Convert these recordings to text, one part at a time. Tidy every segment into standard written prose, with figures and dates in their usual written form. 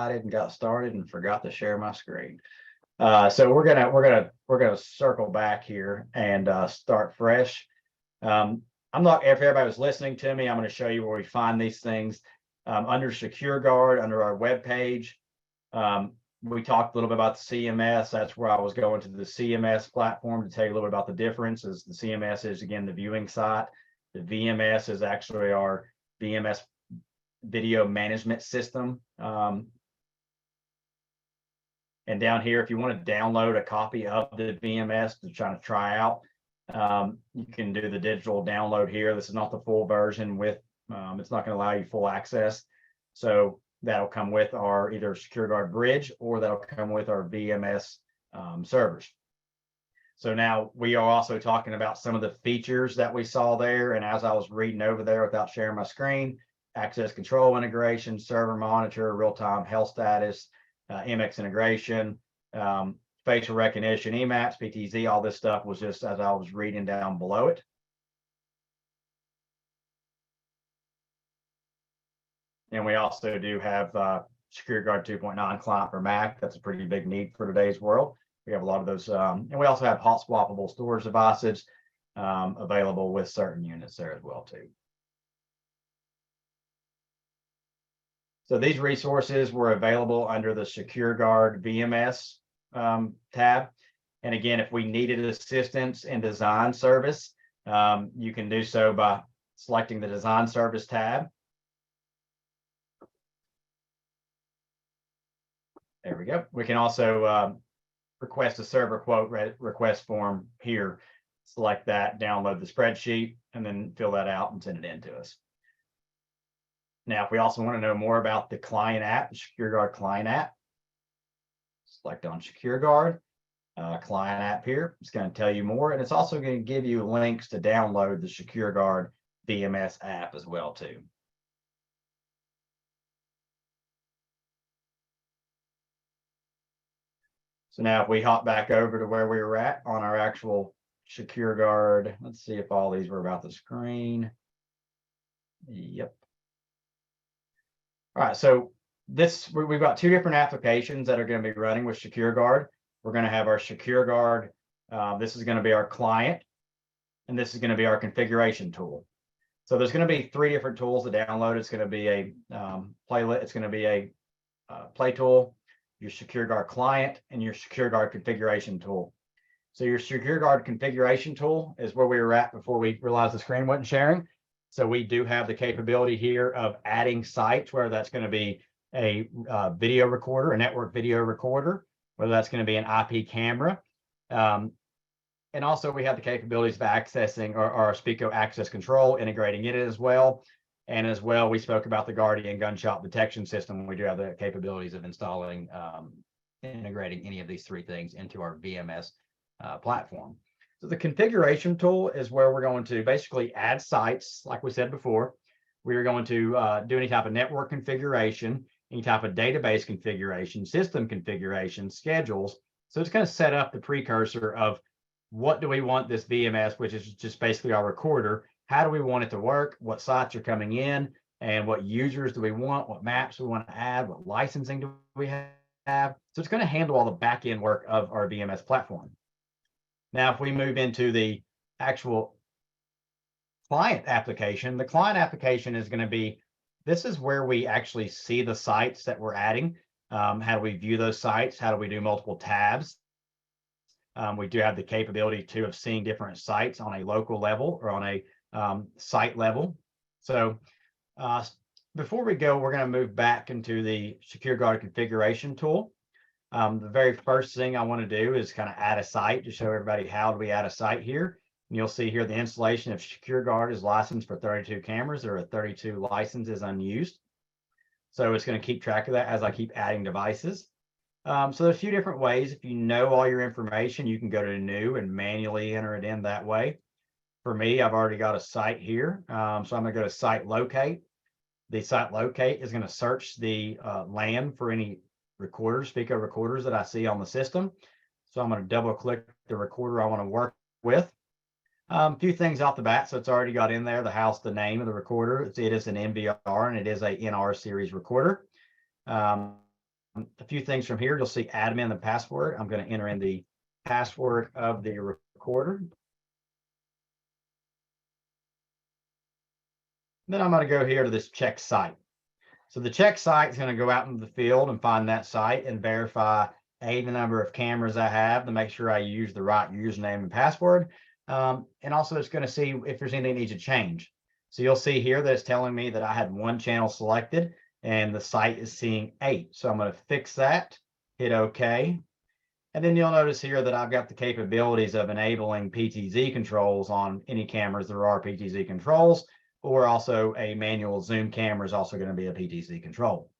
excited and got started and forgot to share my screen. So we're gonna circle back here and start fresh. I'm not, if everybody was listening to me, I'm going to show you where we find these things. Under SecureGuard, under our web page, we talked a little bit about the CMS. That's where I was going to the CMS platform to tell you a little bit about the differences. The CMS is, again, the viewing site. The VMS is actually our VMS video management system. And down here, if you want to download a copy of the VMS to try out, you can do the digital download here. This is not the full version with, it's not going to allow you full access. So that'll come with our either SecureGuard bridge or that'll come with our VMS servers. So now we are also talking about some of the features that we saw there. And as I was reading over there without sharing my screen, access control integration, server monitor, real-time health status, MX integration, facial recognition, EMAPS, PTZ, all this stuff was just as I was reading down below it. And we also do have SecureGuard 2.9 client for Mac. That's a pretty big need for today's world. We have a lot of those. And we also have hot swappable storage devices available with certain units there as well too. So these resources were available under the SecureGuard VMS tab. And again, if we needed assistance in design service, you can do so by selecting the design service tab. There we go. We can also request a server quote request form here. Select that, download the spreadsheet, and then fill that out and send it in to us. Now, if we also want to know more about the client app, the SecureGuard client app, select on SecureGuard client app here. It's going to tell you more, and it's also going to give you links to download the SecureGuard VMS app as well too. So now if we hop back over to where we were at on our actual SecureGuard, let's see if all these were about the screen. Yep. All right, so we've got two different applications that are going to be running with SecureGuard. We're going to have our SecureGuard. This is going to be our client, and this is going to be our configuration tool. So there's going to be three different tools to download. It's going to be a playlet. It's going to be a play tool, your SecureGuard client, and your SecureGuard configuration tool. So your SecureGuard configuration tool is where we were at before we realized the screen wasn't sharing. So we do have the capability here of adding sites, where that's going to be a video recorder, a network video recorder, whether that's going to be an IP camera. And also we have the capabilities of accessing our Speco access control, integrating it as well. And as well, we spoke about the Guardian gunshot detection system. We do have the capabilities of installing, integrating any of these three things into our VMS platform. So the configuration tool is where we're going to basically add sites. Like we said before, we are going to do any type of network configuration, any type of database configuration, system configuration, schedules. So it's going to set up the precursor of what do we want this VMS, which is just basically our recorder. How do we want it to work? What sites are coming in? And what users do we want? What maps we want to add? What licensing do we have? So it's going to handle all the back end work of our VMS platform. Now, if we move into the actual client application, the client application is going to be, this is where we actually see the sites that we're adding. How do we view those sites? How do we do multiple tabs? We do have the capability too of seeing different sites on a local level or on a site level. So before we go, we're going to move back into the SecureGuard configuration tool. The very first thing I want to do is kind of add a site to show everybody how do we add a site here. And you'll see here the installation of SecureGuard is licensed for 32 cameras. There are 32 licenses unused. So it's going to keep track of that as I keep adding devices. So there's a few different ways. If you know all your information, you can go to new and manually enter it in that way. For me, I've already got a site here. So I'm going to go to site locate. The site locate is going to search the LAN for any recorders, Speco recorders that I see on the system. So I'm going to double click the recorder I want to work with. A few things off the bat. So it's already got in there, the name of the recorder. It is an NVR and it is a NR series recorder. a few things from here. You'll see admin, the password. I'm going to enter in the password of the recorder. Then I'm going to go here to this check site. So the check site is going to go out into the field and find that site and verify the number of cameras I have to make sure I use the right username and password. And also it's going to see if there's anything that needs to change. So you'll see here that it's telling me that I had one channel selected and the site is seeing 8. So I'm going to fix that, hit OK. And then you'll notice here that I've got the capabilities of enabling PTZ controls on any cameras. There are PTZ controls, or also a manual zoom camera is also going to be a PTZ control.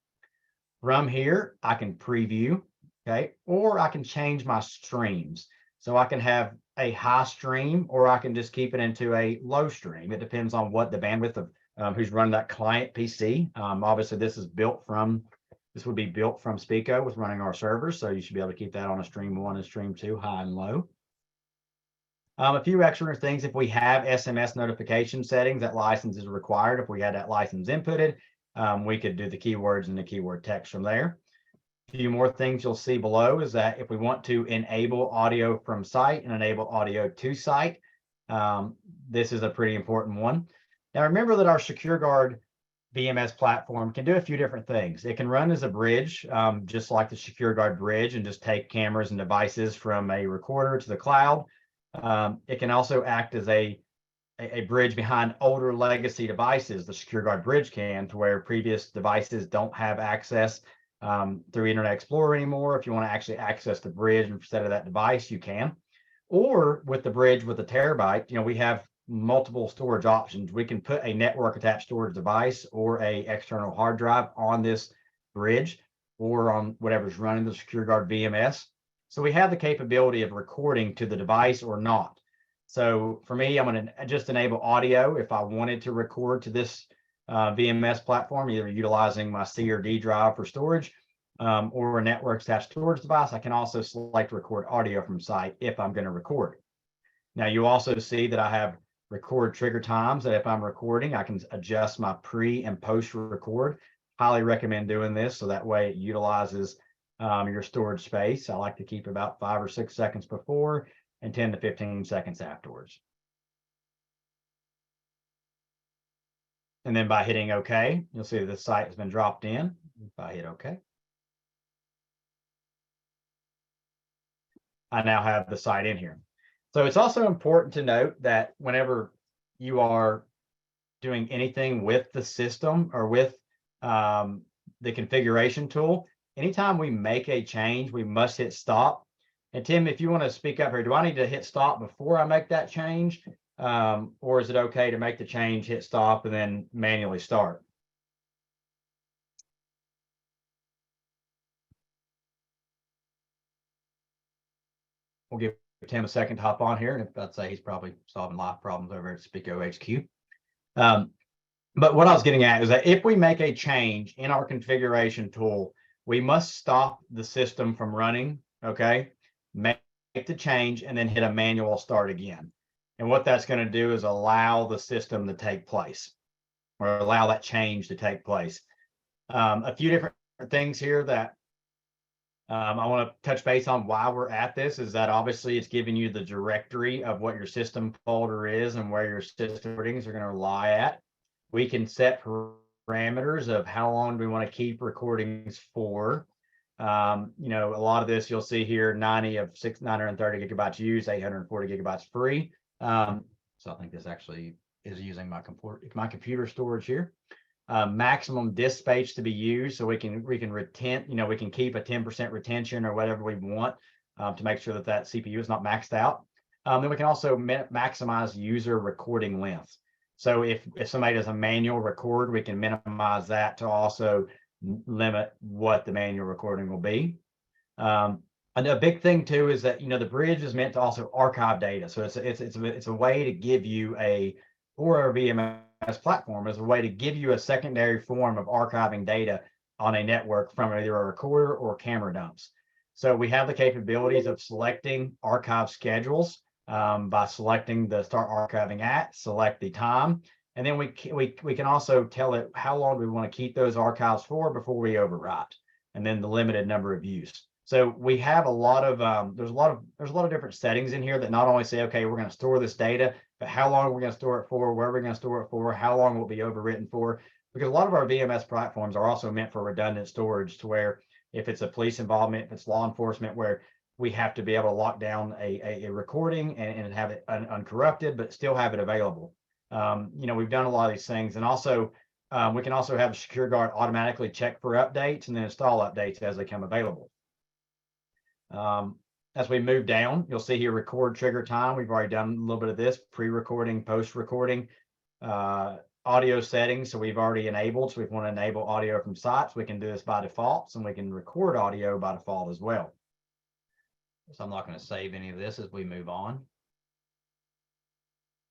From here, I can preview, okay, or I can change my streams. So I can have a high stream, or I can just keep it into a low stream. It depends on what the bandwidth of who's running that client PC. Obviously, this would be built from Speco with running our servers, so you should be able to keep that on a stream 1 and stream 2, high and low. A few extra things: if we have SMS notification settings, that license is required. If we had that license inputted, we could do the keywords and the keyword text from there. A few more things you'll see below is that if we want to enable audio from site and enable audio to site, this is a pretty important one. Now remember that our SecureGuard VMS platform can do a few different things. It can run as a bridge, just like the SecureGuard bridge, and just take cameras and devices from a recorder to the cloud. It can also act as a bridge behind older legacy devices. The SecureGuard bridge can, to where previous devices don't have access through Internet Explorer anymore. If you want to actually access the bridge instead of that device, you can. Or with the bridge with the terabyte, we have multiple storage options. We can put a network attached storage device or a external hard drive on this bridge or on whatever's running the SecureGuard VMS. So we have the capability of recording to the device or not. So for me, I'm going to just enable audio if I wanted to record to this VMS platform, either utilizing my C or D drive for storage or a network attached storage device. I can also select record audio from site if I'm going to record. Now you also see that I have record trigger times, that if I'm recording, I can adjust my pre and post record. Highly recommend doing this, so that way it utilizes your storage space. I like to keep about 5 or 6 seconds before and 10 to 15 seconds afterwards. And then by hitting OK, you'll see that the site has been dropped in. If I hit OK, I now have the site in here. So it's also important to note that whenever you are doing anything with the system or with the configuration tool, anytime we make a change, we must hit stop. And Tim, if you want to speak up here, do I need to hit stop before I make that change? Or is it okay to make the change, hit stop, and then manually start? We'll give Tim a second to hop on here, and I'd say he's probably solving live problems over at Speco HQ. But what I was getting at is that if we make a change in our configuration tool, we must stop the system from running, okay? Make the change and then hit a manual start again. And what that's going to do is allow the system to take place, or allow that change to take place. A few different things here that I want to touch base on while we're at this is that obviously it's giving you the directory of what your system folder is and where your system recordings are going to lie at. We can set parameters of how long we want to keep recordings for. A lot of this you'll see here, 90 of 930 gigabytes used, 840 gigabytes free. So I think this actually is using my computer storage here. Maximum disk space to be used, so we can retain, we can keep a 10% retention or whatever we want to make sure that CPU is not maxed out. Then we can also maximize user recording length. So if somebody does a manual record, we can minimize that to also limit what the manual recording will be. And a big thing too is that the bridge is meant to also archive data. So it's a way to give you or a VMS platform is a way to give you a secondary form of archiving data on a network from either a recorder or camera dumps. So we have the capabilities of selecting archive schedules by selecting the start archiving at, select the time, and then we can also tell it how long we want to keep those archives for before we overwrite. and then the limited number of use. So we have a lot of there's a lot of different settings in here that not only say, okay, we're going to store this data, but how long we're going to store it for, where we're going to store it for, how long will it be overwritten for, because a lot of our VMS platforms are also meant for redundant storage, to where if it's a police involvement, if it's law enforcement, where we have to be able to lock down a recording and have it uncorrupted, but still have it available. We've done a lot of these things, and also we can also have SecureGuard automatically check for updates and then install updates as they come available. As we move down, you'll see here record trigger time. We've already done a little bit of this, pre-recording, post-recording, audio settings. So we've already enabled. So if we want to enable audio from sites, we can do this by default, and we can record audio by default as well. So I'm not going to save any of this as we move on.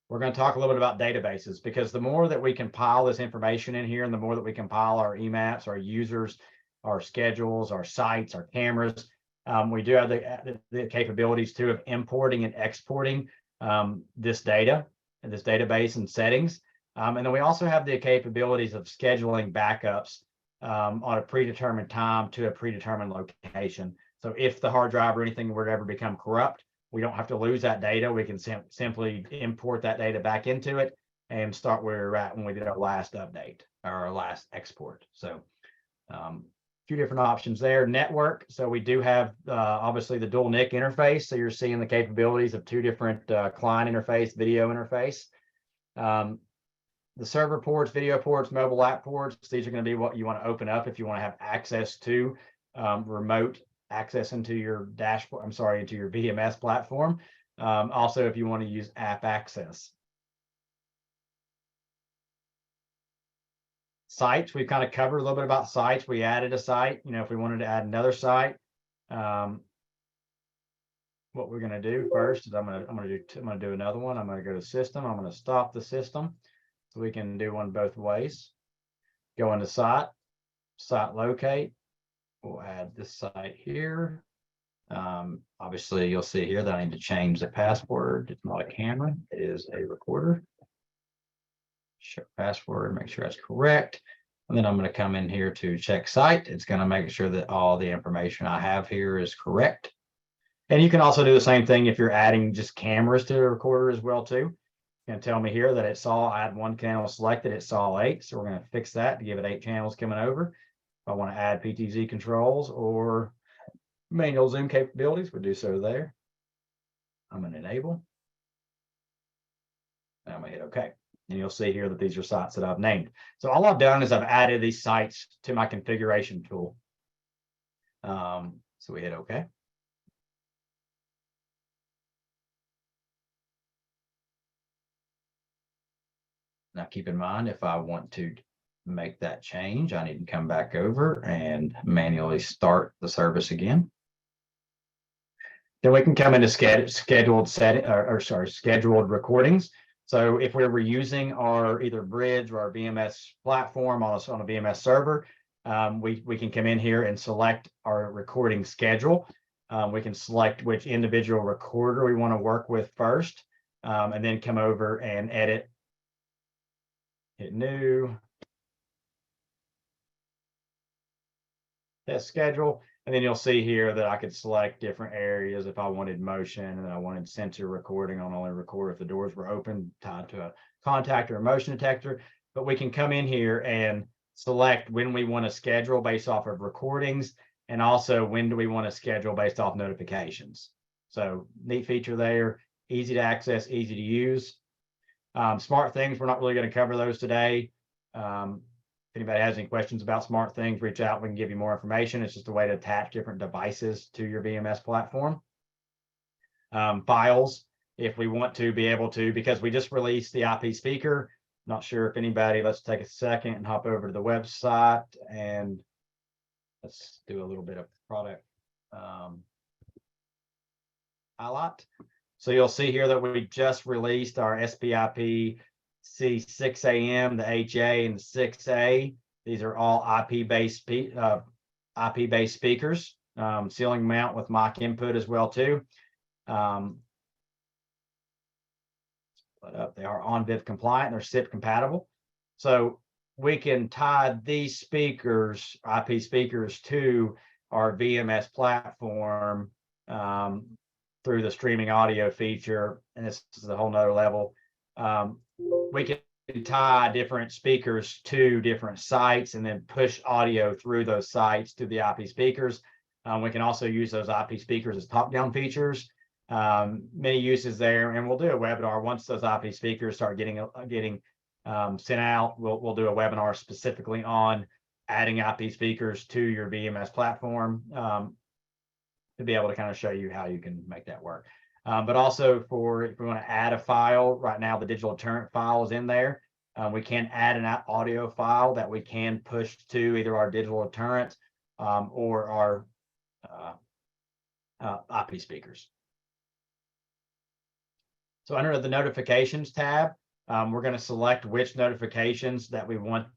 We're going to talk a little bit about databases, because the more that we compile this information in here, and the more that we compile our EMAPs, our users, our schedules, our sites, our cameras, we do have the capabilities too of importing and exporting this data and this database and settings. And then we also have the capabilities of scheduling backups on a predetermined time to a predetermined location. So if the hard drive or anything were to ever become corrupt, we don't have to lose that data. We can simply import that data back into it and start where we're at when we did our last update or our last export. So few different options there. Network. So we do have obviously the dual NIC interface. So you're seeing the capabilities of two different client interface, video interface. The server ports, video ports, mobile app ports. These are going to be what you want to open up if you want to have access to remote access into your dashboard. I'm sorry, into your VMS platform. Also, if you want to use app access. Sites, we've kind of covered a little bit about sites. We added a site, if we wanted to add another site. What we're going to do first is I'm going to do another one. I'm going to go to system. I'm going to stop the system, so we can do one both ways. Go into site locate. We'll add this site here. Obviously, you'll see here that I need to change the password. It's not a camera, it is a recorder. Show password, make sure that's correct. And then I'm going to come in here to check site. It's going to make sure that all the information I have here is correct. And you can also do the same thing if you're adding just cameras to the recorder as well too. It's going to tell me here that it saw, I had one channel selected, it saw 8. So we're going to fix that to give it 8 channels coming over. If I want to add PTZ controls or manual zoom capabilities, we'll do so there. I'm going to enable. And I'm going to hit OK. And you'll see here that these are sites that I've named. So all I've done is I've added these sites to my configuration tool. So we hit OK. Now keep in mind, if I want to make that change, I need to come back over and manually start the service again. Then we can come into scheduled recordings. So if we were using our either bridge or our VMS platform on a VMS server, we can come in here and select our recording schedule. We can select which individual recorder we want to work with first, and then come over and edit, hit new, test schedule. And then you'll see here that I could select different areas if I wanted motion, and then I wanted sensor recording. I'll only record if the doors were open, tied to a contact or a motion detector. But we can come in here and select when we want to schedule based off of recordings, and also when do we want to schedule based off notifications. So neat feature there, easy to access, easy to use. Smart things, we're not really going to cover those today. If anybody has any questions about smart things, reach out. We can give you more information. It's just a way to attach different devices to your VMS platform. Files, if we want to be able to, because we just released the IP speaker. Not sure if anybody, let's take a second and hop over to the website and let's do a little bit of product highlight. So you'll see here that we just released our SPIP C6AM, the HA, and the 6A. These are all IP-based speakers. Ceiling mount with mic input as well too. They are ONVIF compliant. They're SIP compatible. So we can tie these speakers, IP speakers, to our VMS platform through the streaming audio feature. And this is a whole nother level. We can tie different speakers to different sites and then push audio through those sites to the IP speakers. We can also use those IP speakers as top-down features. Many uses there, and we'll do a webinar once those IP speakers start getting sent out. We'll do a webinar specifically on adding IP speakers to your VMS platform to be able to kind of show you how you can make that work. But also if we want to add a file, right now the digital deterrent file is in there. We can add an audio file that we can push to either our digital deterrent or our IP speakers. So under the notifications tab, we're going to select which notifications that we want.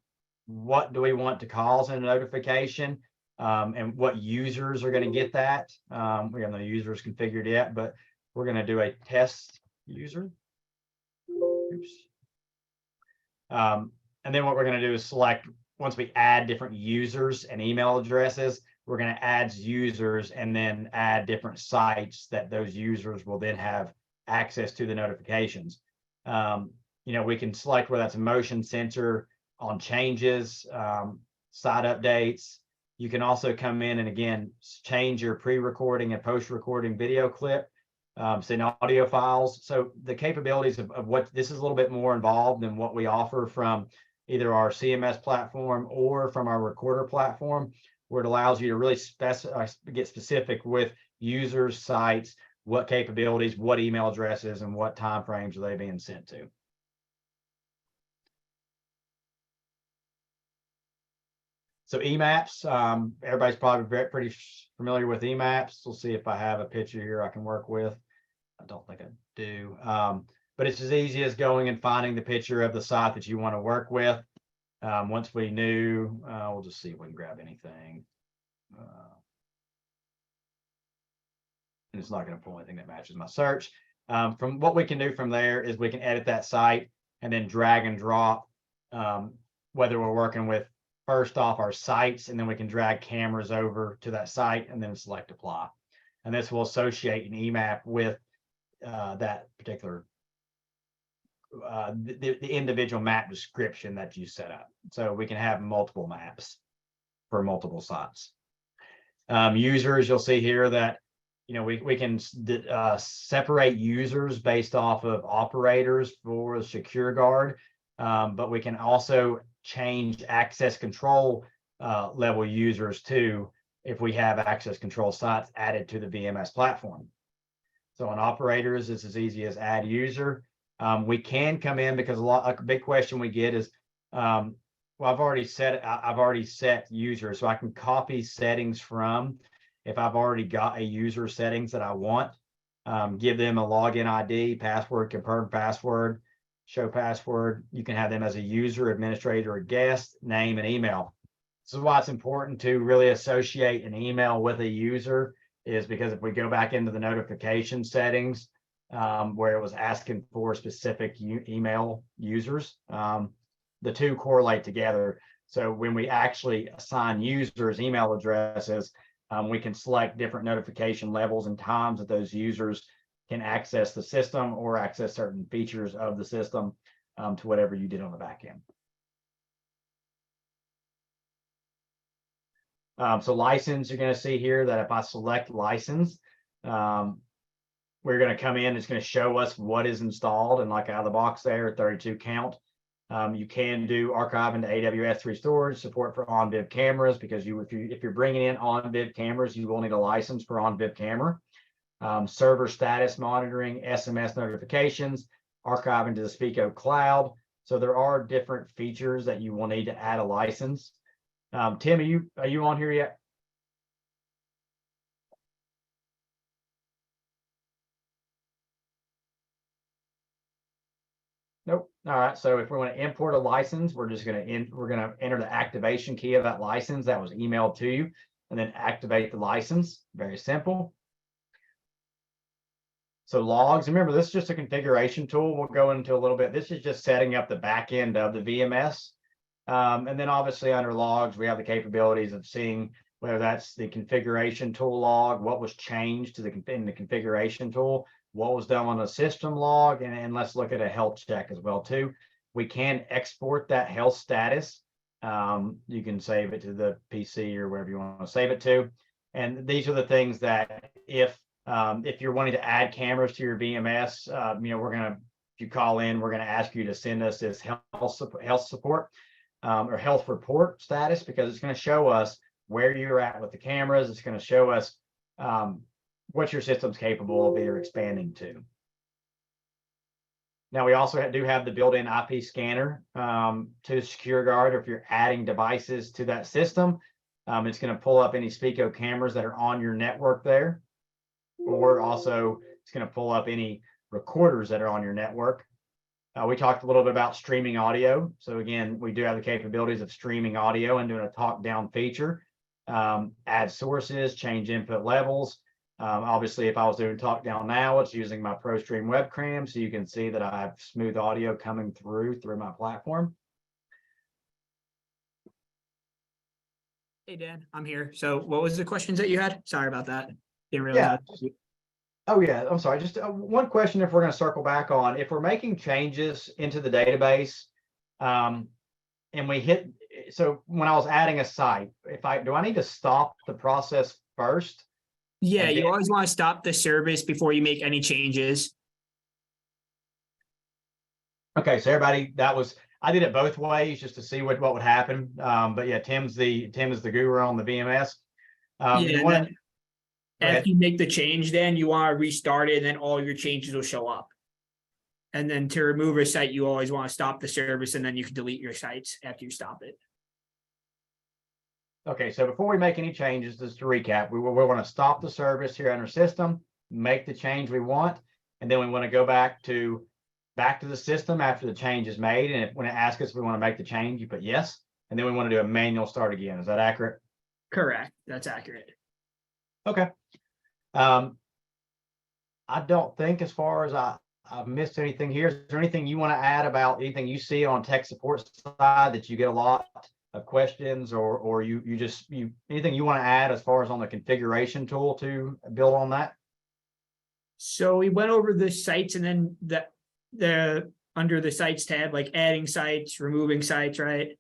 What do we want to cause in a notification, and what users are going to get that? We have no users configured yet, but we're going to do a test user. Oops. And then what we're going to do is select, once we add different users and email addresses, we're going to add users and then add different sites that those users will then have access to the notifications. We can select whether that's a motion sensor on changes, site updates. You can also come in and again change your pre-recording and post-recording video clip, send audio files. So the capabilities of what this is a little bit more involved than what we offer from either our CMS platform or from our recorder platform, where it allows you to really get specific with users, sites, what capabilities, what email addresses, and what time frames are they being sent to. So EMAPs, everybody's probably pretty familiar with EMAPs. We'll see if I have a picture here I can work with. I don't think I do, but it's as easy as going and finding the picture of the site that you want to work with. Once we knew, we'll just see if we can grab anything. And it's not going to pull anything that matches my search. From what we can do from there is we can edit that site and then drag and drop, whether we're working with first off our sites, and then we can drag cameras over to that site and then select apply. And this will associate an EMAP with that particular, the individual map description that you set up. So we can have multiple maps for multiple sites. Users, you'll see here that we can separate users based off of operators for SecureGuard, but we can also change access control level users too if we have access control sites added to the VMS platform. So on operators, it's as easy as add user. We can come in because a big question we get is, well, I've already set users, so I can copy settings from. If I've already got a user settings that I want, give them a login ID, password, confirm password, show password. You can have them as a user, administrator, or guest, name, and email. This is why it's important to really associate an email with a user, is because if we go back into the notification settings, where it was asking for specific email users, the two correlate together. So when we actually assign users email addresses, we can select different notification levels and times that those users can access the system or access certain features of the system to whatever you did on the back end. So license, you're going to see here that if I select license, we're going to come in, it's going to show us what is installed, and like out of the box there, 32 count. You can do archive into AWS3 storage, support for on-viv cameras, because if you're bringing in on-viv cameras, you will need a license for on-viv camera. Server status monitoring, SMS notifications, archive into the Speco cloud. So there are different features that you will need to add a license. Tim, are you on here yet? Nope. All right. So if we want to import a license, we're going to enter the activation key of that license that was emailed to you, and then activate the license. Very simple. So logs, remember, this is just a configuration tool we'll go into a little bit. This is just setting up the back end of the VMS. And then obviously under logs, we have the capabilities of seeing whether that's the configuration tool log, what was changed to in the configuration tool, what was done on the system log, and let's look at a health check as well too. We can export that health status. You can save it to the PC or wherever you want to save it to. And these are the things that if you're wanting to add cameras to your VMS, if you call in, we're gonna ask you to send us this health support or health report status, because it's going to show us where you're at with the cameras. It's going to show us what your system's capable of either expanding to. Now, we also do have the built-in IP scanner to SecureGuard, or if you're adding devices to that system, it's going to pull up any Speco cameras that are on your network there, or also it's going to pull up any recorders that are on your network. We talked a little bit about streaming audio. So again, we do have the capabilities of streaming audio and doing a talk down feature, add sources, change input levels. Obviously, if I was doing talk down now, it's using my ProStream webcam, so you can see that I have smooth audio coming through my platform. Hey, Dan, I'm here. So what was the questions that you had? Sorry about that. Didn't realize. Yeah. Oh, yeah, I'm sorry. Just one question, if we're going to circle back on, if we're making changes into the database, and we hit, so when I was adding a site, do I need to stop the process first? Yeah, you always want to stop the service before you make any changes. Okay, so everybody, I did it both ways just to see what would happen. But yeah, Tim is the guru on the VMS. After you make the change, then you want to restart it, and then all your changes will show up. And then to remove a site, you always want to stop the service, and then you can delete your sites after you stop it. Okay, so before we make any changes, just to recap, we want to stop the service here on our system, make the change we want, and then we want to go back to the system after the change is made. And when it asks us if we want to make the change, you put yes, and then we want to do a manual start again. Is that accurate? Correct. That's accurate. Okay. I don't think, as far as I've missed anything here. Is there anything you want to add about anything you see on tech support side that you get a lot of questions, or you anything you want to add as far as on the configuration tool to build on that? So we went over the sites, and then the under the sites tab, like adding sites, removing sites, right?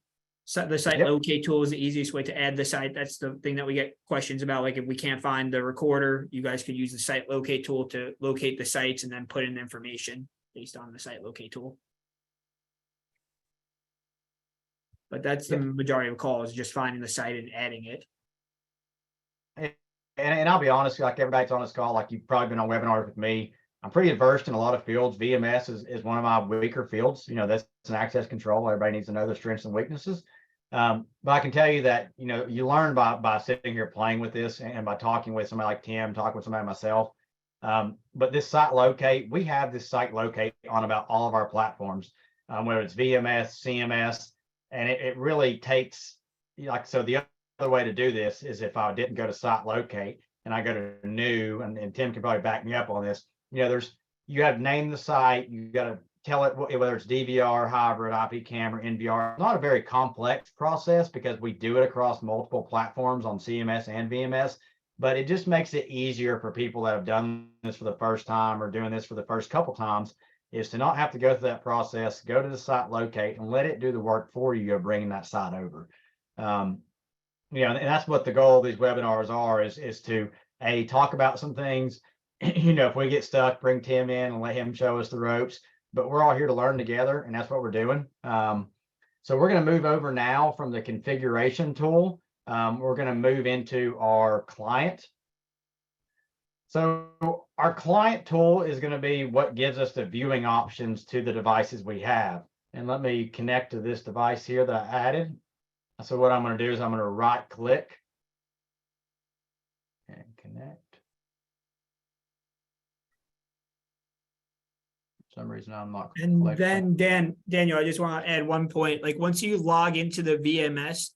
So the site locate tool is the easiest way to add the site. That's the thing that we get questions about. Like if we can't find the recorder, you guys could use the site locate tool to locate the sites and then put in information based on the site locate tool. But that's the majority of the call, is just finding the site and adding it. And I'll be honest, like everybody that's on this call, like you've probably been on webinars with me, I'm pretty versed in a lot of fields. VMS is one of my weaker fields. That's an access control. Everybody needs to know their strengths and weaknesses. But I can tell you that, you learn by sitting here playing with this and by talking with somebody like Tim, talking with somebody like myself. But this site locate, we have this site locate on about all of our platforms, whether it's VMS, CMS, and it really takes, so the other way to do this is if I didn't go to site locate and I go to new, and Tim can probably back me up on this, you have to name the site, you got to tell it whether it's DVR, hybrid, IP camera, NVR. It's not a very complex process because we do it across multiple platforms on CMS and VMS, but it just makes it easier for people that have done this for the first time or doing this for the first couple times, is to not have to go through that process, go to the site locate and let it do the work for you of bringing that site over. And that's what the goal of these webinars are, is to talk about some things. If we get stuck, bring Tim in and let him show us the ropes. But we're all here to learn together, and that's what we're doing. So we're going to move over now from the configuration tool. We're going to move into our client. So our client tool is going to be what gives us the viewing options to the devices we have. And let me connect to this device here that I added. So what I'm going to do is I'm going to right click and connect. For some reason I'm not. And then Daniel, I just want to add one point. Like once you log into the VMS,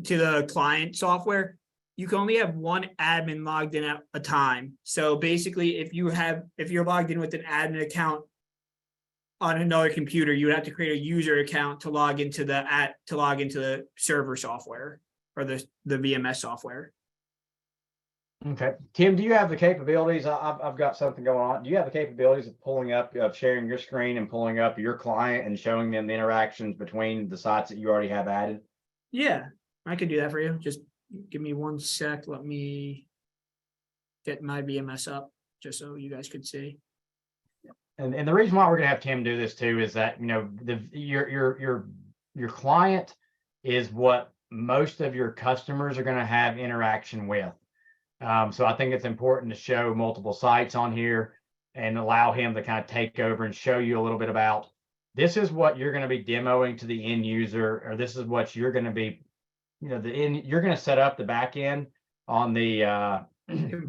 to the client software, you can only have one admin logged in at a time. So basically, if you're logged in with an admin account, on another computer, you would have to create a user account to log into the server software or the VMS software. Okay, Tim, do you have the capabilities? I've got something going on. Do you have the capabilities of pulling up, of sharing your screen and pulling up your client and showing them the interactions between the sites that you already have added? Yeah, I could do that for you. Just give me 1 sec. Let me get my VMS up just so you guys could see. And the reason why we're gonna have Tim do this too is that, you know, your client is what most of your customers are gonna have interaction with. So I think it's important to show multiple sites on here and allow him to kind of take over and show you a little bit about, this is what you're gonna be demoing to the end user, or this is what you're gonna be, you know, you're gonna set up the back end on the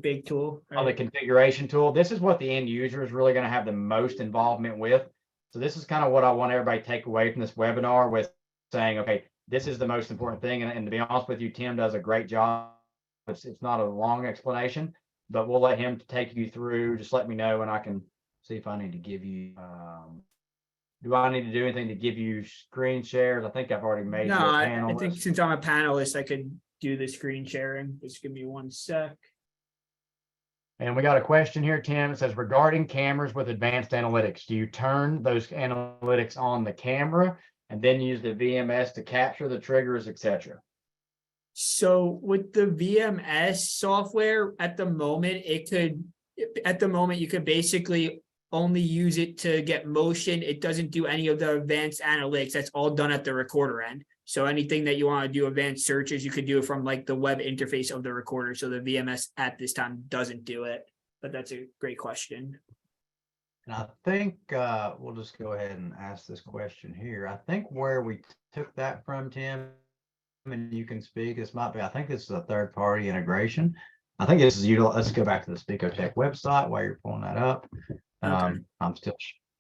Big tool. on the configuration tool. This is what the end user is really going to have the most involvement with. So this is kind of what I want everybody to take away from this webinar, with saying, okay, this is the most important thing. And to be honest with you, Tim does a great job. It's not a long explanation, but we'll let him take you through. Just let me know and I can see if I need to give you, do I need to do anything to give you screen shares? I think I've already made you No, a I panelist. think since I'm a panelist, I could do the screen sharing. Just give me 1 sec. And we got a question here, Tim. It says, regarding cameras with advanced analytics, do you turn those analytics on the camera and then use the VMS to capture the triggers, etc.? So with the VMS software, at the moment, you could basically only use it to get motion. It doesn't do any of the advanced analytics. That's all done at the recorder end. So anything that you want to do advanced searches, you could do it from like the web interface of the recorder. So the VMS at this time doesn't do it, but that's a great question. And I think we'll just go ahead and ask this question here. I think where we took that from, Tim, and you can speak, this might be, I think this is a third-party integration. I think this is, let's go back to the Speco Tech website while you're pulling that up. Okay.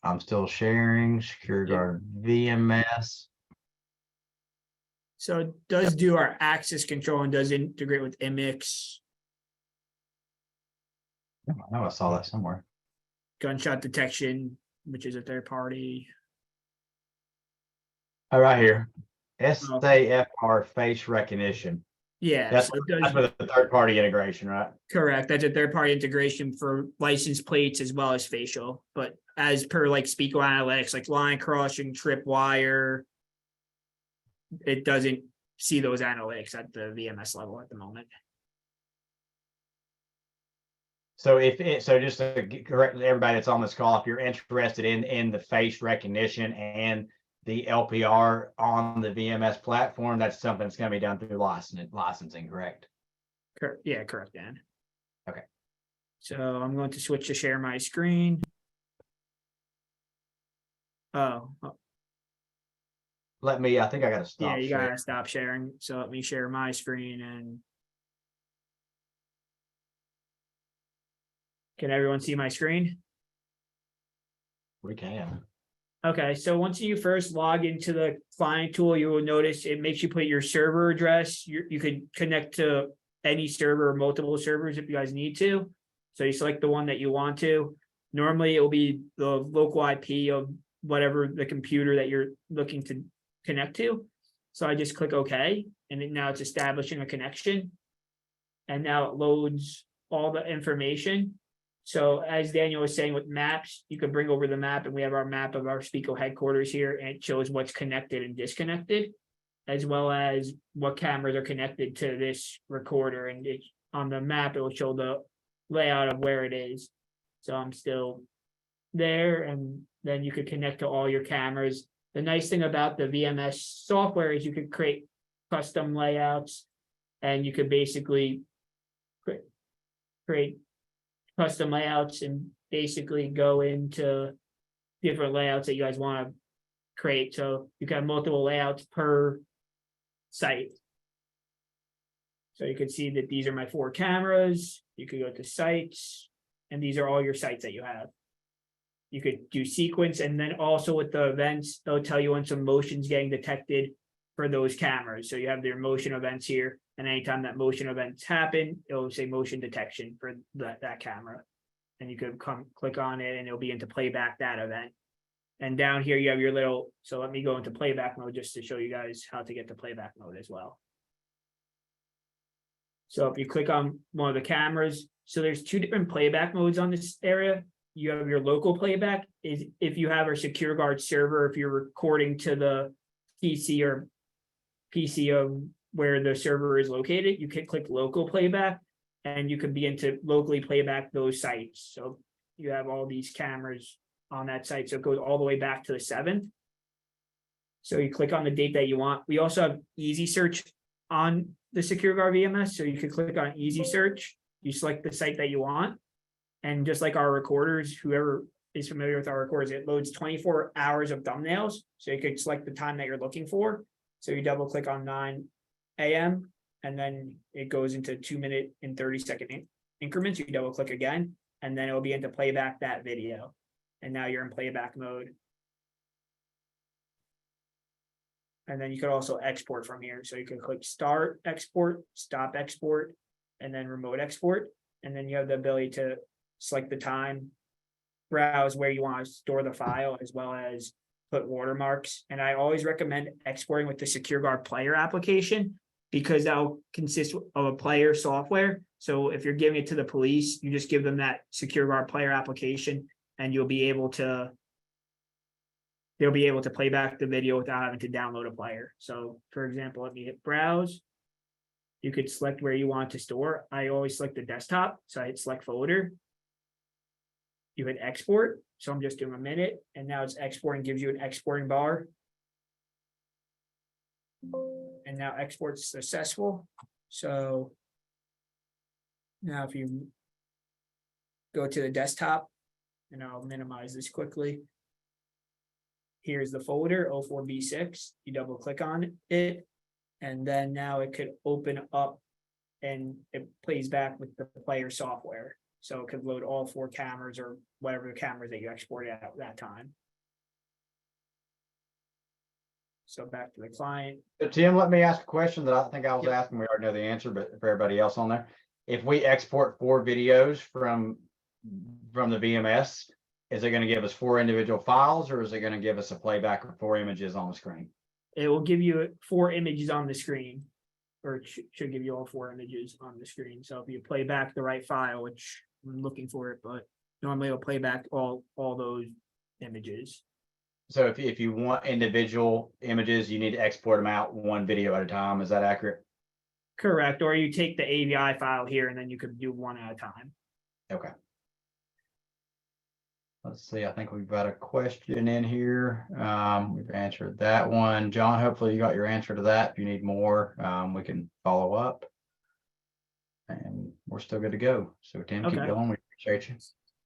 I'm still sharing SecureGuard VMS. So it does do our access control and does integrate with IMIX. I know I saw that somewhere. Gunshot detection, which is a third party. Oh, right here. SAFR face recognition. Yeah, That's, so it does, that's with a third party integration, right? correct. That's a third party integration for license plates as well as facial. But as per like Speco analytics, like line crossing, tripwire, it doesn't see those analytics at the VMS level at the moment. So so just to correct everybody that's on this call, if you're interested in the face recognition and the LPR on the VMS platform, that's something that's going to be done through licensing, correct? Yeah, correct, Dan. Okay. So I'm going to switch to share my screen. Oh, I think I got to stop. yeah, you gotta stop sharing. So let me share my screen and. Can everyone see my screen? We can. Okay, so once you first log into the client tool, you will notice it makes you put your server address. You could connect to any server or multiple servers if you guys need to. So you select the one that you want to. Normally it will be the local IP of whatever the computer that you're looking to connect to. So I just click OK, and now it's establishing a connection. And now it loads all the information. So as Daniel was saying with maps, you can bring over the map, and we have our map of our Speco headquarters here, and it shows what's connected and disconnected, as well as what cameras are connected to this recorder. And on the map, it will show the layout of where it is. So I'm still there, and then you could connect to all your cameras. The nice thing about the VMS software is you could create custom layouts, and you could basically create custom layouts and basically go into different layouts that you guys want to create. So you can have multiple layouts per site. So you can see that these are my 4 cameras. You could go to sites, and these are all your sites that you have. You could do sequence, and then also with the events, they'll tell you when some motion's getting detected for those cameras. So you have their motion events here, and anytime that motion events happen, it'll say motion detection for that camera. And you could click on it, and it'll begin to play back that event. And down here you have your little, so let me go into playback mode just to show you guys how to get to playback mode as well. So if you click on one of the cameras, so there's two different playback modes on this area. You have your local playback is if you have a SecureGuard server, if you're recording to the PC or PC of where the server is located, you can click local playback and you can begin to locally playback those sites. So you have all these cameras on that site. So it goes all the way back to the 7th. So you click on the date that you want. We also have easy search on the SecureGuard VMS. So you can click on easy search. You select the site that you want. And just like our recorders, whoever is familiar with our recorders, it loads 24 hours of thumbnails. So you could select the time that you're looking for. So you double click on 9 a.m. and then it goes into 2-minute and 30-second increments. You double click again, and then it'll begin to play back that video. And now you're in playback mode. And then you could also export from here. So you can click start export, stop export, and then remote export. And then you have the ability to select the time, browse where you want to store the file, as well as put watermarks. And I always recommend exporting with the SecureGuard player application because that'll consist of a player software. So if you're giving it to the police, you just give them that SecureGuard player application and they'll be able to play back the video without having to download a player. So for example, let me hit browse. You could select where you want to store. I always select the desktop. So I hit select folder. You hit export. So I'm just doing a minute and now it's exporting, gives you an exporting bar. And now export's successful. So now if you go to the desktop, and I'll minimize this quickly. Here's the folder 04B6. You double click on it. And then now it could open up and it plays back with the player software. So it could load all 4 cameras or whatever the cameras that you exported at that time. So back to the client. So Tim, let me ask a question that I think I was asking. We already know the answer, but for everybody else on there, if we export 4 videos from the VMS, is it going to give us 4 individual files, or is it going to give us a playback of 4 images on the screen? It will give you 4 images on the screen, or it should give you all 4 images on the screen. So if you play back the right file, which I'm looking for it, but normally it'll play back all those images. So if you want individual images, you need to export them out 1 video at a time. Is that accurate? Correct. Or you take the AVI file here and then you could do 1 at a time. Okay. Let's see. I think we've got a question in here. We've answered that one. John, hopefully you got your answer to that. If you need more, we can follow up. And we're still good to go. So Tim, keep going. We appreciate you.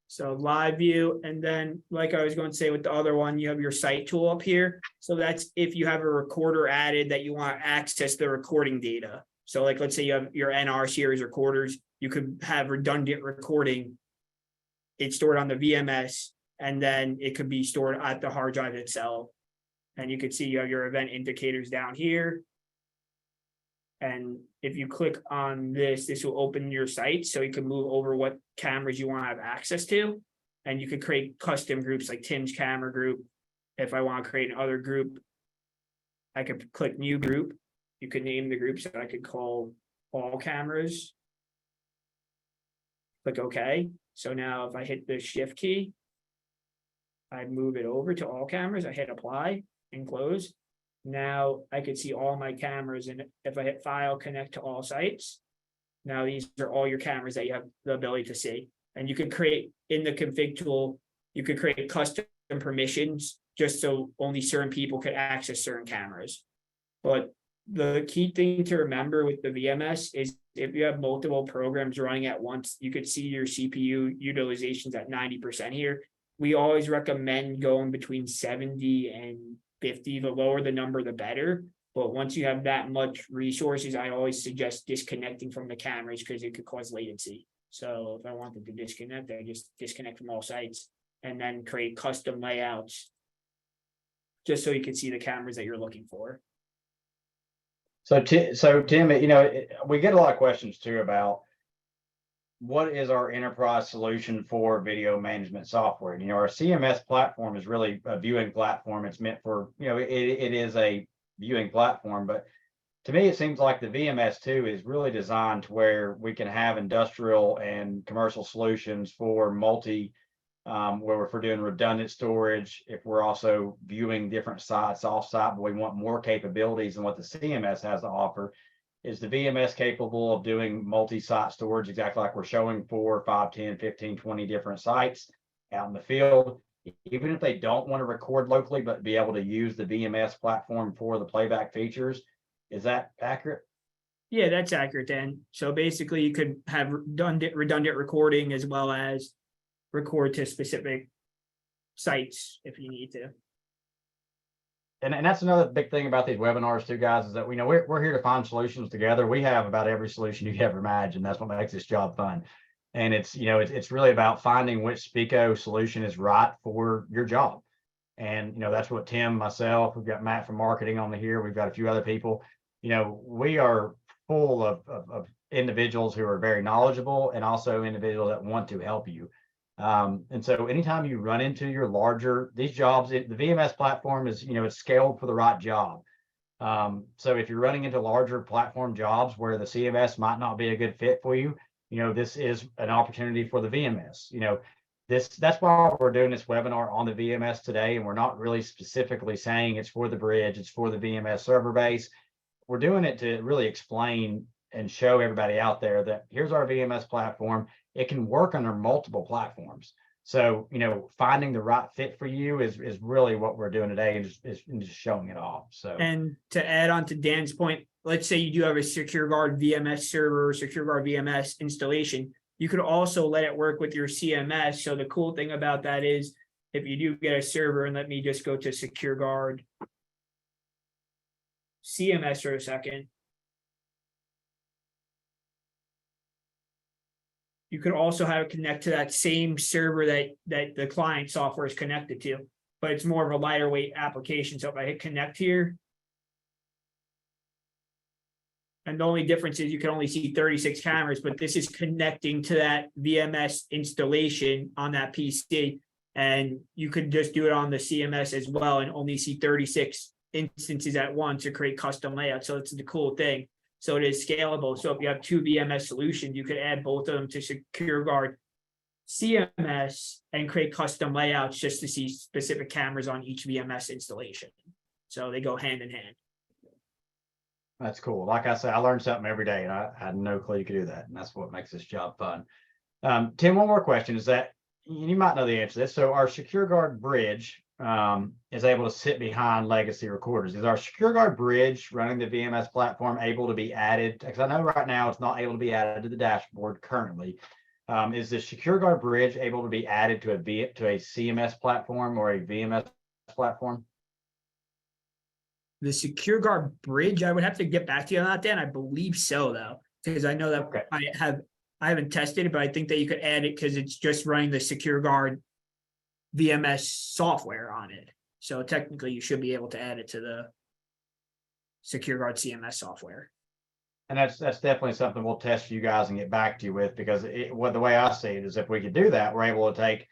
So live view, and then like I was going to say with the other one, you have your site tool up here. So that's if you have a recorder added that you want to access the recording data. So like, let's say you have your NR series recorders, you could have redundant recording. It's stored on the VMS, and then it could be stored at the hard drive itself. And you can see you have your event indicators down here. And if you click on this, this will open your site. So you can move over what cameras you want to have access to. And you could create custom groups like Tim's camera group. If I want to create another group, I could click new group. You could name the group, so I could call all cameras. Click OK. So now if I hit the shift key, I move it over to all cameras. I hit apply and close. Now I could see all my cameras, and if I hit file, connect to all sites, now these are all your cameras that you have the ability to see. And you could create in the config tool, you could create custom permissions just so only certain people could access certain cameras. But the key thing to remember with the VMS is if you have multiple programs running at once, you could see your CPU utilizations at 90% here. We always recommend going between 70 and 50, the lower the number, the better. But once you have that much resources, I always suggest disconnecting from the cameras because it could cause latency. So if I wanted to disconnect, I just disconnect from all sites and then create custom layouts just so you can see the cameras that you're looking for. So Tim, we get a lot of questions too about what is our enterprise solution for video management software? You know, our CMS platform is really a viewing platform. It's meant for, you know, it is a viewing platform, but to me, it seems like the VMS 2 is really designed to where we can have industrial and commercial solutions for where if we're doing redundant storage, if we're also viewing different sites off-site, but we want more capabilities than what the CMS has to offer. Is the VMS capable of doing multi-site storage exactly like we're showing 4, 5, 10, 15, 20 different sites out in the field? Even if they don't want to record locally, but be able to use the VMS platform for the playback features. Is that accurate? Yeah, that's accurate, Dan. So basically you could have redundant recording as well as record to specific sites if you need to. And that's another big thing about these webinars too, guys, is that we know we're here to find solutions together. We have about every solution you can ever imagine. That's what makes this job fun. And it's, you know, it's really about finding which Speco solution is right for your job. And, you know, that's what Tim, myself, we've got Matt from marketing on here. We've got a few other people. You know, we are full of individuals who are very knowledgeable and also individuals that want to help you. And so anytime you run into your these jobs, the VMS platform is, you know, it's scaled for the right job. So if you're running into larger platform jobs where the CMS might not be a good fit for you, you know, this is an opportunity for the VMS. You know, that's why we're doing this webinar on the VMS today. And we're not really specifically saying it's for the bridge, it's for the VMS server base. We're doing it to really explain and show everybody out there that here's our VMS platform. It can work under multiple platforms. So, you know, finding the right fit for you is really what we're doing today, and just showing it off. So, and to add on to Dan's point, let's say you do have a SecureGuard VMS server, or SecureGuard VMS installation. You could also let it work with your CMS. So the cool thing about that is if you do get a server, and let me just go to SecureGuard CMS for a second. You could also have it connect to that same server that the client software is connected to, but it's more of a lighter weight application. So if I hit connect here, and the only difference is you can only see 36 cameras, but this is connecting to that VMS installation on that PC. And you could just do it on the CMS as well and only see 36 instances at once to create custom layouts. So it's the cool thing. So it is scalable. So if you have two VMS solutions, you could add both of them to SecureGuard CMS and create custom layouts just to see specific cameras on each VMS installation. So they go hand in hand. that's cool. Like I said, I learned something every day, and I had no clue you could do that. And that's what makes this job fun. Tim, one more question is that you might know the answer to this. So our SecureGuard bridge is able to sit behind legacy recorders. Is our SecureGuard bridge running the VMS platform able to be added? Because I know right now it's not able to be added to the dashboard currently. Is the SecureGuard bridge able to be added to a CMS platform or a VMS platform? The SecureGuard bridge, I would have to get back to you on that, Dan. I believe so, though, because I know that Okay. I haven't tested it, but I think that you could add it because it's just running the SecureGuard VMS software on it. So technically you should be able to add it to the SecureGuard CMS software. And that's definitely something we'll test for you guys and get back to you with, because the way I see it is if we could do that, we're able to take,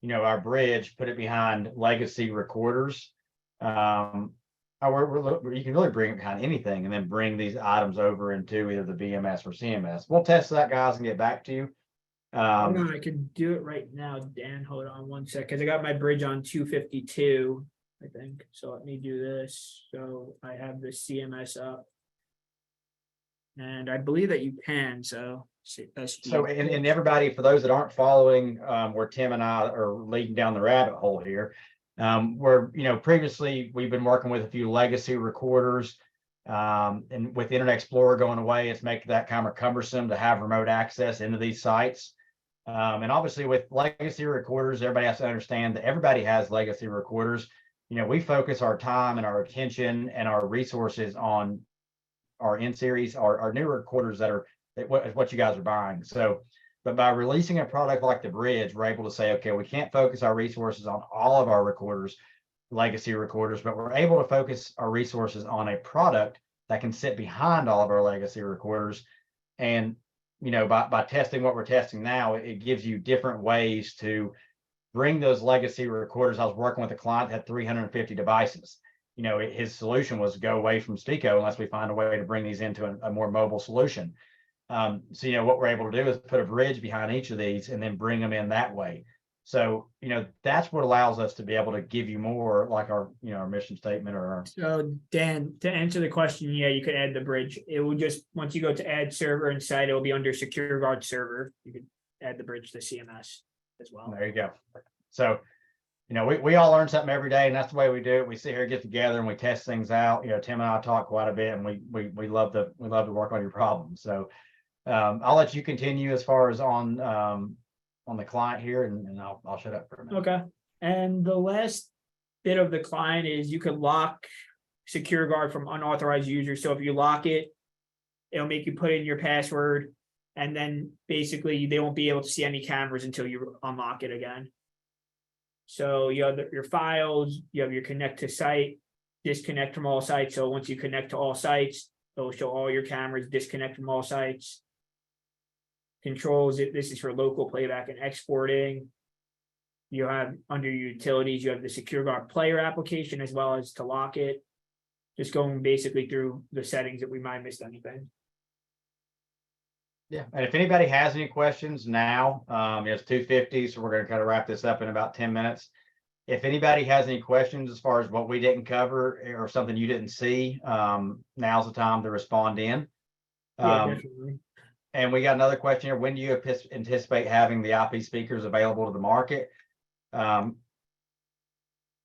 you know, our bridge, put it behind legacy recorders. You can really bring it behind anything and then bring these items over into either the VMS or CMS. We'll test that, guys, and get back to you. Hold on, I can do it right now, Dan. Hold on one sec, because I got my bridge on 252, I think. So let me do this. So I have the CMS up. And I believe that you can, so. And everybody, for those that aren't following where Tim and I are leading down the rabbit hole here, where, you know, previously we've been working with a few legacy recorders, and with Internet Explorer going away, it's making that kind of cumbersome to have remote access into these sites. And obviously with legacy recorders, everybody has to understand that everybody has legacy recorders. You know, we focus our time and our attention and our resources on our in-series, our new recorders that are what you guys are buying. So, but by releasing a product like the bridge, we're able to say, okay, we can't focus our resources on all of our recorders, legacy recorders, but we're able to focus our resources on a product that can sit behind all of our legacy recorders. And by testing what we're testing now, it gives you different ways to bring those legacy recorders. I was working with a client that had 350 devices. His solution was go away from Speco unless we find a way to bring these into a more mobile solution. So what we're able to do is put a bridge behind each of these and then bring them in that way. So, that's what allows us to be able to give you more like our mission statement or our. So Dan, to answer the question, yeah, you could add the bridge. It will just, once you go to add server and site, it'll be under SecureGuard server. You could add the bridge to CMS as well. There you go. So, we all learn something every day, and that's the way we do it. We sit here, get together, and we test things out. Tim and I talk quite a bit, and we love to work on your problems. So, I'll let you continue as far as on the client here, and I'll shut up for a minute. Okay. And the last bit of the client is you could lock SecureGuard from unauthorized users. So if you lock it, it'll make you put in your password, and then basically they won't be able to see any cameras until you unlock it again. So you have your files, you have your connect to site, disconnect from all sites. So once you connect to all sites, it'll show all your cameras, disconnect from all sites. Controls, this is for local playback and exporting. You have under utilities, you have the SecureGuard player application as well as to lock it. Just going basically through the settings that we might have missed anything. Yeah, and if anybody has any questions now, it's 2:50, so we're going to kind of wrap this up in about 10 minutes. If anybody has any questions as far as what we didn't cover or something you didn't see, now's the time to respond in. Yeah, definitely. And we got another question here. When do you anticipate having the IP speakers available to the market? I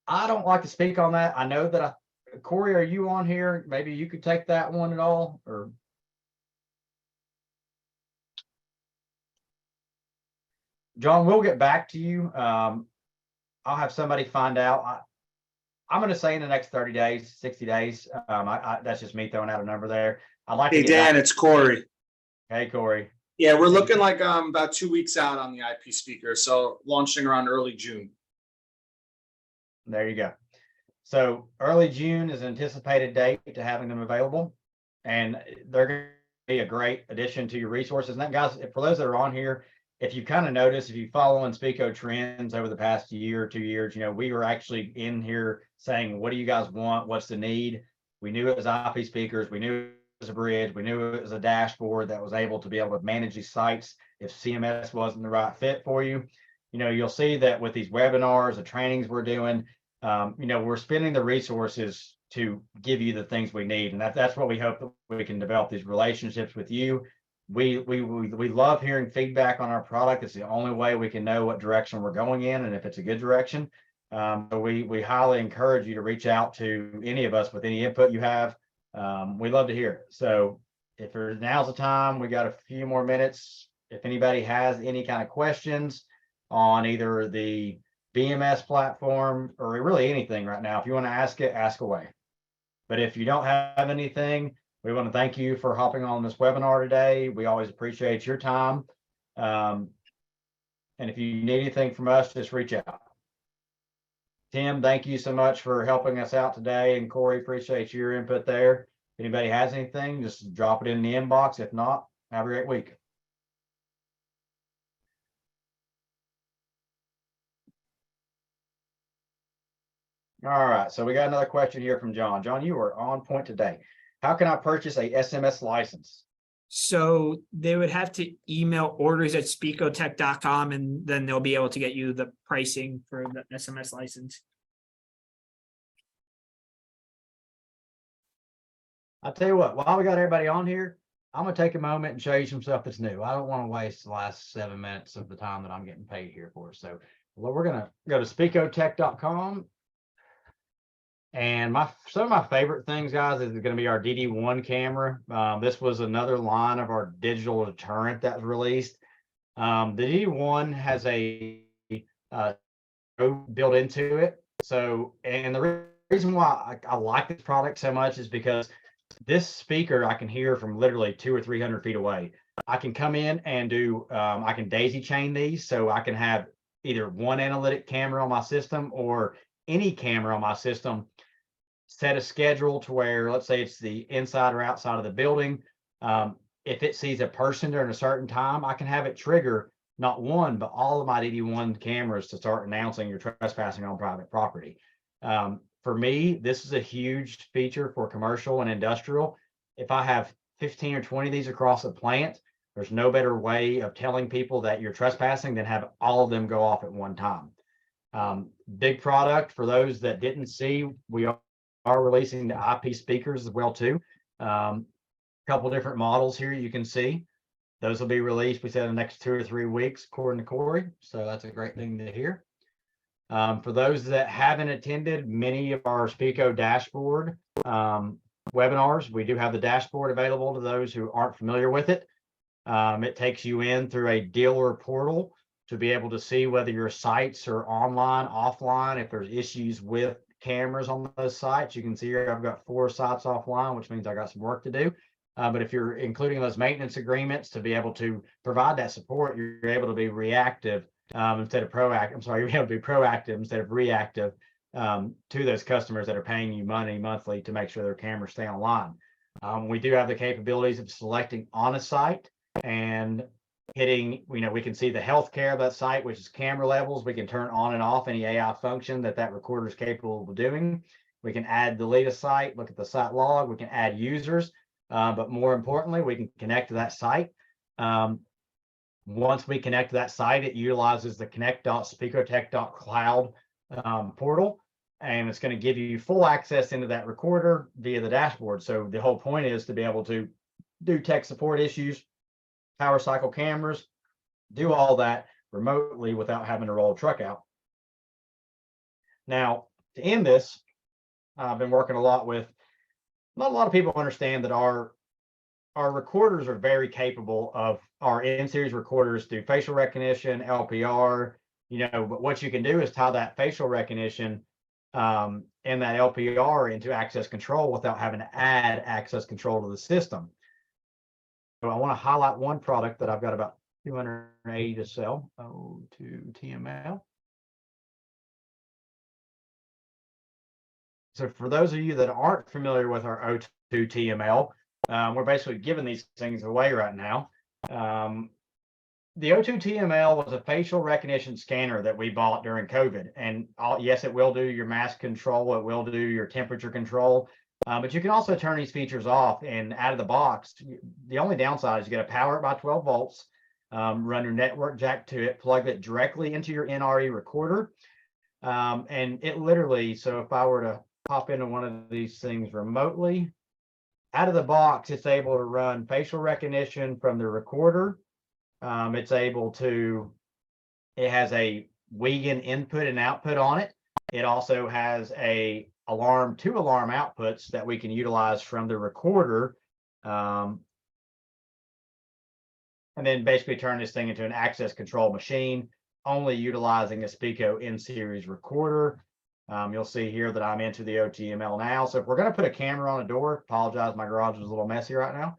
don't like to speak on that. I know that Corey, are you on here? Maybe you could take that one at all, or. John, we'll get back to you. I'll have somebody find out. I'm going to say in the next 30 days, 60 days. That's just me throwing out a number there. I'd like to Hey, Dan, it's Corey. Hey, Corey. Yeah, we're looking like about 2 weeks out on the IP speaker, so launching around early June. There you go. So early June is an anticipated date to having them available, and they're going to be a great addition to your resources. And that, guys, for those that are on here, if you kind of notice, if you follow in Speco trends over the past year or 2 years, we were actually in here saying, what do you guys want? What's the need? We knew it was IP speakers. We knew it was a bridge. We knew it was a dashboard that was able to manage these sites if CMS wasn't the right fit for you. You'll see that with these webinars, the trainings we're doing, we're spending the resources to give you the things we need. And that's what we hope that we can develop these relationships with you. We love hearing feedback on our product. It's the only way we can know what direction we're going in and if it's a good direction. So we highly encourage you to reach out to any of us with any input you have. We love to hear it. So if now's the time, we got a few more minutes. If anybody has any kind of questions on either the VMS platform or really anything right now, if you want to ask it, ask away. But if you don't have anything, we want to thank you for hopping on this webinar today. We always appreciate your time. And if you need anything from us, just reach out. Tim, thank you so much for helping us out today. And Corey, appreciate your input there. If anybody has anything, just drop it in the inbox. If not, have a great week. All right, so we got another question here from John. John, you are on point today. How can I purchase a SMS license? So they would have to email orders@specotech.com, and then they'll be able to get you the pricing for the SMS license. I'll tell you what, while we got everybody on here, I'm going to take a moment and show you some stuff that's new. I don't want to waste the last 7 minutes of the time that I'm getting paid here for. So we're going to go to specotech.com. And some of my favorite things, guys, is going to be our DD1 camera. This was another line of our digital deterrent that was released. The DD1 has a built into it. So, and the reason why I like this product so much is because this speaker I can hear from literally 200 or 300 feet away. I can come in and do, I can daisy chain these, so I can have either one analytic camera on my system or any camera on my system, set a schedule to where, let's say it's the inside or outside of the building. if it sees a person during a certain time, I can have it trigger not one, but all of my DD1 cameras to start announcing you're trespassing on private property. For me, this is a huge feature for commercial and industrial. If I have 15 or 20 of these across the plant, there's no better way of telling people that you're trespassing than have all of them go off at one time. Big product for those that didn't see, we are releasing the IP speakers as well too. Couple different models here you can see. Those will be released, we said, in the next 2 or 3 weeks, according to Corey. So that's a great thing to hear. For those that haven't attended many of our Speco dashboard webinars, we do have the dashboard available to those who aren't familiar with it. It takes you in through a dealer portal to be able to see whether your sites are online, offline, if there's issues with cameras on those sites. You can see here I've got 4 sites offline, which means I got some work to do. But if you're including those maintenance agreements to be able to provide that support, you're able to be reactive instead of proactive. I'm sorry, you're able to be proactive instead of reactive to those customers that are paying you money monthly to make sure their cameras stay online. We do have the capabilities of selecting on a site and hitting, we can see the healthcare of that site, which is camera levels. We can turn on and off any AI function that recorder is capable of doing. We can add, delete a site, look at the site log. We can add users. But more importantly, we can connect to that site. Once we connect to that site, it utilizes the connect.specotech.cloud portal, and it's going to give you full access into that recorder via the dashboard. So the whole point is to be able to do tech support issues, power cycle cameras, do all that remotely without having to roll a truck out. Now, to end this, I've been working a lot with, not a lot of people understand that our recorders are very capable of, our in-series recorders do facial recognition, LPR, but what you can do is tie that facial recognition and that LPR into access control without having to add access control to the system. So I want to highlight one product that I've got about 280 to sell, O2 TML. So for those of you that aren't familiar with our O2 TML, we're basically giving these things away right now. The O2 TML was a facial recognition scanner that we bought during COVID. And yes, it will do your mask control. It will do your temperature control. But you can also turn these features off, and out of the box. The only downside is you got to power it by 12 volts, run your network jack to it, plug it directly into your NRE recorder. And it literally, so if I were to pop into one of these things remotely, out of the box, it's able to run facial recognition from the recorder. It's able to, it has a Wiegand input and output on it. It also has a alarm, 2 alarm outputs that we can utilize from the recorder. And then basically turn this thing into an access control machine, only utilizing a Speco in-series recorder. You'll see here that I'm into the OTML now. So if we're going to put a camera on a door, apologize, my garage is a little messy right now.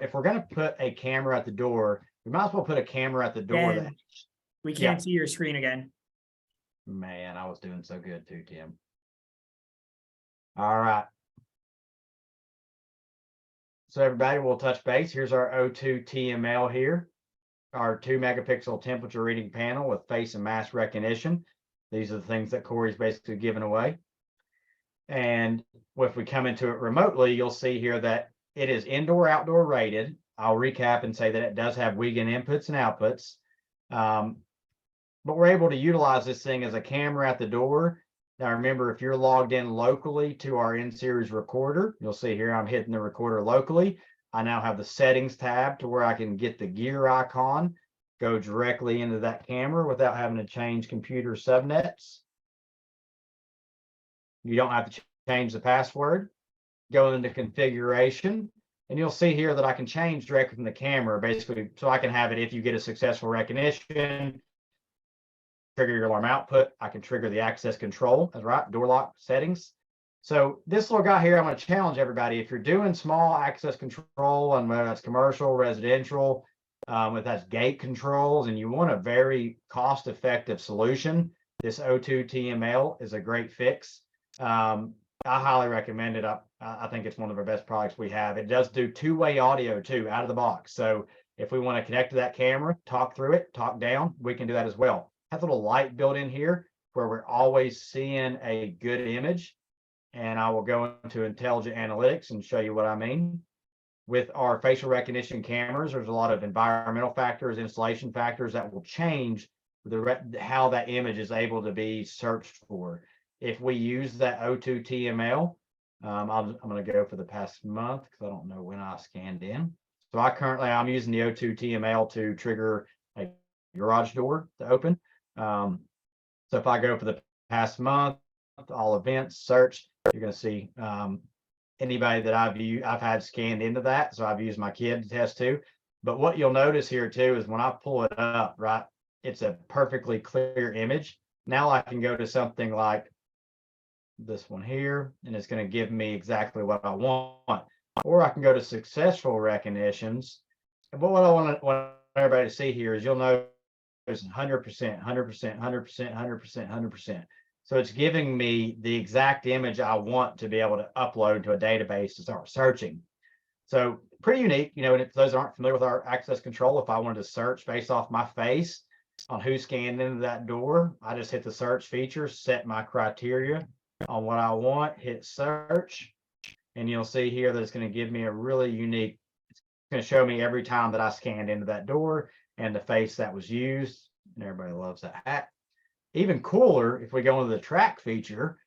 If we're going to put a camera at the door, we might as well put a camera at the door. Dan, we can't see your screen again. Man, I was doing so good too, Tim. All right. So everybody, we'll touch base. Here's our O2 TML here, our 2 megapixel temperature reading panel with face and mask recognition. These are the things that Corey's basically given away. And if we come into it remotely, you'll see here that it is indoor, outdoor rated. I'll recap and say that it does have Wiegand inputs and outputs. But we're able to utilize this thing as a camera at the door. Now, remember, if you're logged in locally to our in-series recorder, you'll see here I'm hitting the recorder locally. I now have the settings tab to where I can get the gear icon, go directly into that camera without having to change computer subnets. You don't have to change the password. Go into configuration, and you'll see here that I can change directly from the camera, basically, so I can have it if you get a successful recognition, trigger your alarm output. I can trigger the access control, that's right, door lock settings. So this little guy here, I'm going to challenge everybody. If you're doing small access control, and whether that's commercial, residential, if that's gate controls, and you want a very cost-effective solution, this O2 TML is a great fix. I highly recommend it. I think it's one of our best products we have. It does do two-way audio too, out of the box. So if we want to connect to that camera, talk through it, talk down, we can do that as well. Has a little light built in here where we're always seeing a good image. And I will go into intelligent analytics and show you what I mean. With our facial recognition cameras, there's a lot of environmental factors, installation factors that will change how that image is able to be searched for. If we use that O2 TML, I'm going to go for the past month because I don't know when I scanned in. So I'm using the O2 TML to trigger a garage door to open. So if I go for the past month, all events, search, you're going to see anybody that I've had scanned into that. So I've used my kid to test too. But what you'll notice here too is when I pull it up, right, it's a perfectly clear image. Now I can go to something like this one here, and it's going to give me exactly what I want. Or I can go to successful recognitions. But what I want everybody to see here is you'll notice 100%, 100%, 100%, 100%, 100%. So it's giving me the exact image I want to be able to upload to a database to start searching. So pretty unique, you know, and if those aren't familiar with our access control, if I wanted to search based off my face on who scanned into that door, I just hit the search feature, set my criteria on what I want, hit search, and you'll see here that it's going to give me a really unique, it's going to show me every time that I scanned into that door and the face that was used, and everybody loves that hat. Even cooler, if we go into the track feature,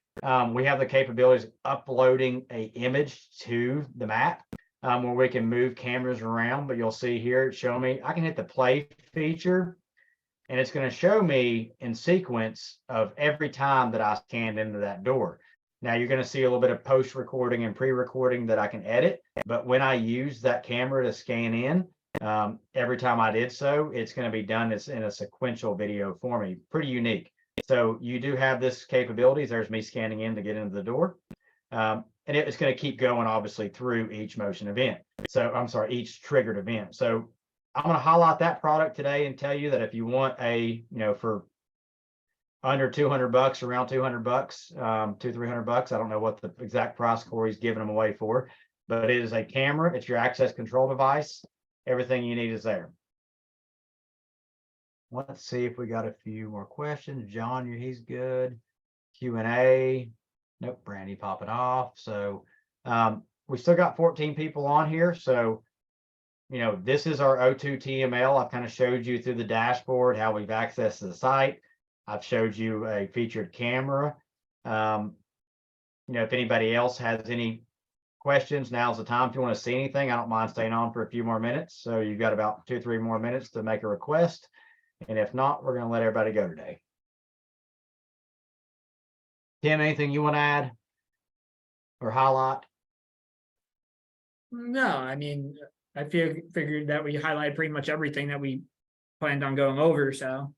we have the capabilities of uploading an image to the map where we can move cameras around. But you'll see here, it's showing me, I can hit the play feature, and it's going to show me in sequence of every time that I scanned into that door. Now you're going to see a little bit of post-recording and pre-recording that I can edit. But when I use that camera to scan in, every time I did so, it's going to be done in a sequential video for me. Pretty unique. So you do have this capabilities. There's me scanning in to get into the door. And it's going to keep going, obviously, through each motion event. So I'm sorry, each triggered event. So I'm going to highlight that product today and tell you that if you want for under $200, around $200, $200-300, I don't know what the exact price Corey's giving them away for, but it is a camera. It's your access control device. Everything you need is there. Let's see if we got a few more questions. John, he's good. Q&A. Nope, Brandy popping off. So we still got 14 people on here. So, this is our O2 TML. I've kind of showed you through the dashboard how we've accessed the site. I've showed you a featured camera. If anybody else has any questions, now's the time. If you want to see anything, I don't mind staying on for a few more minutes. So you've got about 2-3 more minutes to make a request. And if not, we're going to let everybody go today. Tim, anything you want to add or highlight? No, I mean, I figured that we highlighted pretty much everything that we planned on going over. So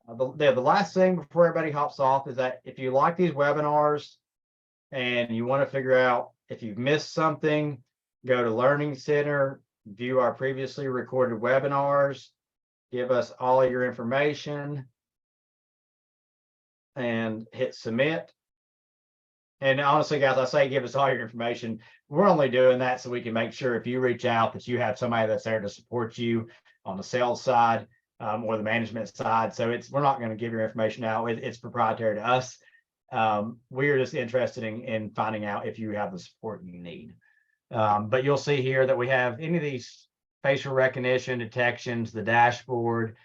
the last thing before everybody hops off is that if you like these webinars and you want to figure out if you've missed something, go to Learning Center, view our previously recorded webinars, give us all your information, and hit submit. And honestly, guys, I say give us all your information. We're only doing that so we can make sure if you reach out that you have somebody that's there to support you on the sales side or the management side. So we're not going to give your information out. It's proprietary to us. We're just interested in finding out if you have the support you need. But you'll see here that we have any of these facial recognition detections, the dashboard,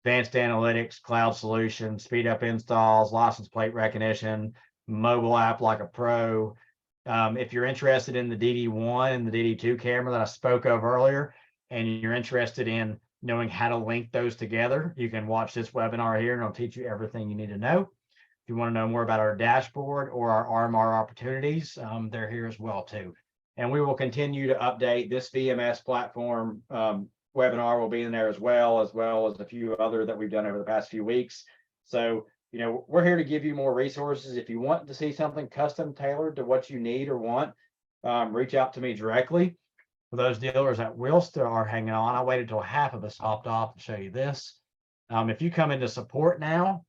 advanced analytics, cloud solutions, speed up installs, license plate recognition, mobile app like a pro. If you're interested in the DD1 and the DD2 camera that I spoke of earlier, and you're interested in knowing how to link those together, you can watch this webinar here and it'll teach you everything you need to know. If you want to know more about our dashboard or our RMR opportunities, they're here as well too. And we will continue to update this VMS platform. Webinar will be in there as well as a few other that we've done over the past few weeks. So, we're here to give you more resources. If you want to see something custom tailored to what you need or want, reach out to me directly. For those dealers that will still are hanging on, I waited till half of us hopped off to show you this. If you come into support now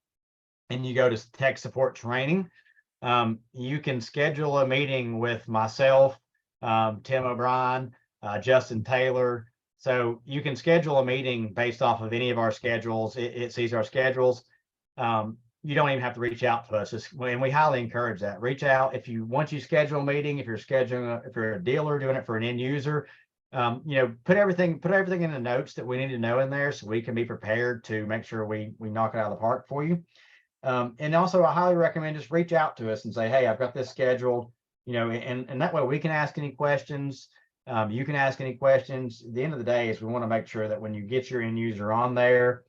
and you go to tech support training, You can schedule a meeting with myself, Tim O'Brien, Justin Taylor. So you can schedule a meeting based off of any of our schedules. It sees our schedules. You don't even have to reach out to us. And we highly encourage that. Reach out if you once you schedule a meeting. If you're scheduling, if you're a dealer doing it for an end user, put everything in the notes that we need to know in there, so we can be prepared to make sure we knock it out of the park for you. And also, I highly recommend just reach out to us and say, hey, I've got this scheduled. And that way we can ask any questions. You can ask any questions. At the end of the day is we want to make sure that when you get your end user on there,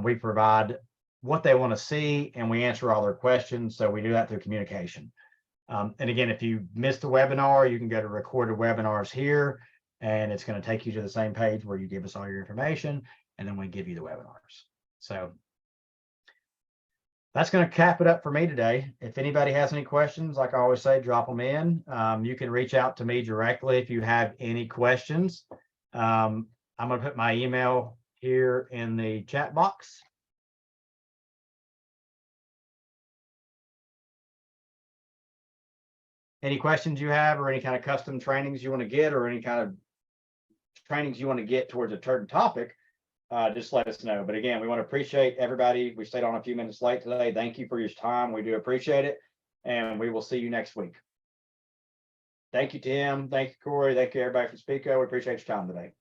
we provide what they want to see and we answer all their questions. So we do that through communication. And again, if you missed the webinar, you can go to recorded webinars here, and it's going to take you to the same page where you give us all your information, and then we give you the webinars. So that's going to cap it up for me today. If anybody has any questions, like I always say, drop them in. You can reach out to me directly if you have any questions. I'm going to put my email here in the chat box. Any questions you have, or any kind of custom trainings you want to get, or any kind of trainings you want to get towards a certain topic, just let us know. But again, we want to appreciate everybody. We stayed on a few minutes late today. Thank you for your time. We do appreciate it. And we will see you next week. Thank you, Tim. Thank you, Corey. Thank you, everybody, for Speco. We appreciate your time today.